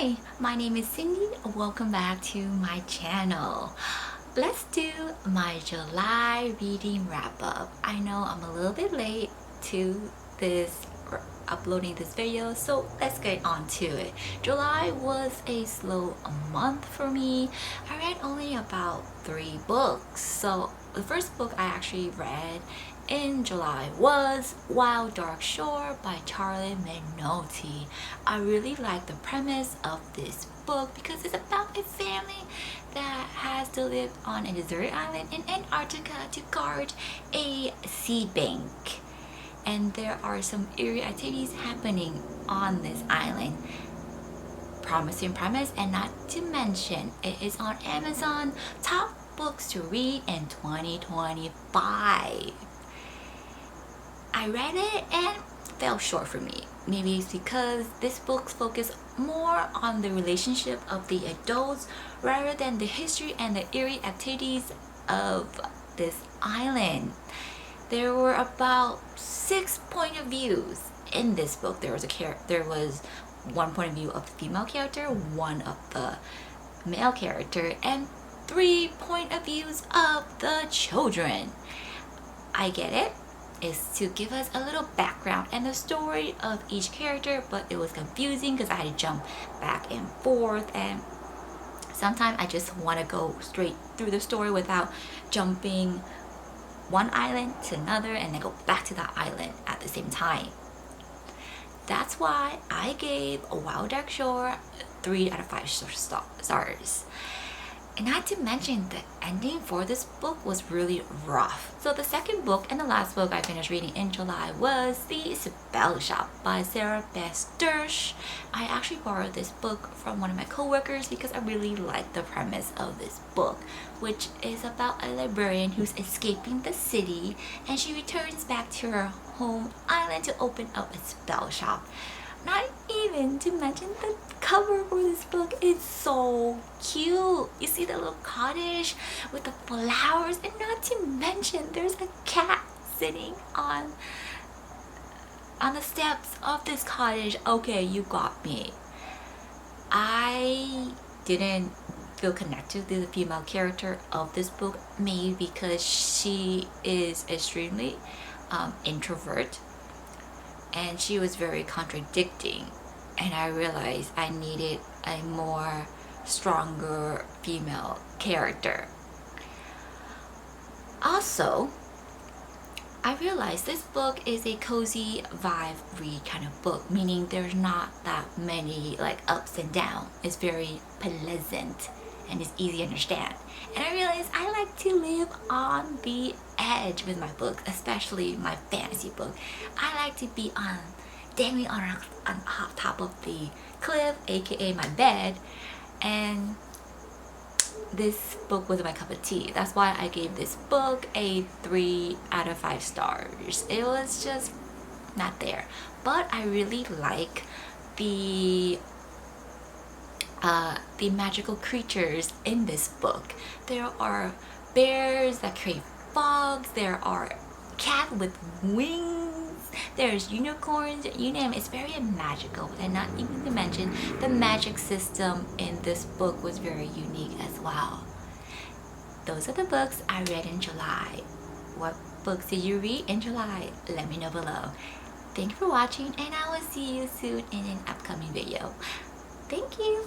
Hi, my name is Cindy. Welcome back to my channel. Let's do my July reading wrap up. I know I'm a little bit late to this uploading this video, so let's get on to it. July was a slow month for me. I read only about 3 books. So the first book I actually read in July was Wild Dark Shore by Charlie Minotti. I really like the premise of this book because it's about a family that has to live on a deserted island in Antarctica to guard a seed bank. And there are some eerie activities happening on this island. Promising premise, and not to mention it is on Amazon top books to read in 2025. I read it and fell short for me. Maybe it's because this book focused more on the relationship of the adults rather than the history and the eerie activities of this island. There were about 6 point of views in this book. There was one point of view of the female character, one of the male character, and 3 point of views of the children. I get it. Is to give us a little background and the story of each character, but it was confusing because I had to jump back and forth, and sometimes I just want to go straight through the story without jumping one island to another and then go back to that island at the same time. That's why I gave A Wild Dark Shore 3 out of 5 stars. And not to mention, the ending for this book was really rough. So the second book and the last book I finished reading in July was The Spell Shop by Sarah Beth Sturch. I actually borrowed this book from one of my co-workers because I really liked the premise of this book, which is about a librarian who's escaping the city and she returns back to her home island to open up a spell shop. Not even to mention the cover for this book is so cute. You see the little cottage with the flowers, and not to mention there's a cat sitting on the steps of this cottage. Okay, you got me. I didn't feel connected to the female character of this book, maybe because she is extremely introvert, and she was very contradicting, and I realized I needed a more stronger female character. Also, I realized this book is a cozy vibe read kind of book, meaning there's not that many like ups and downs. It's very pleasant and it's easy to understand. And I realized I like to live on the edge with my books, especially my fantasy book. I like to be dangling on top of the cliff, aka my bed, and this book was my cup of tea. That's why I gave this book a 3 out of 5 stars. It was just not there, but I really like the magical creatures in this book. There are bears that create fogs, there are cats with wings, there's unicorns, you name it. It's very magical, and not even to mention the magic system in this book was very unique as well. Those are the books I read in July. What books did you read in July? Let me know below. Thank you for watching, and I will see you soon in an upcoming video. Thank you.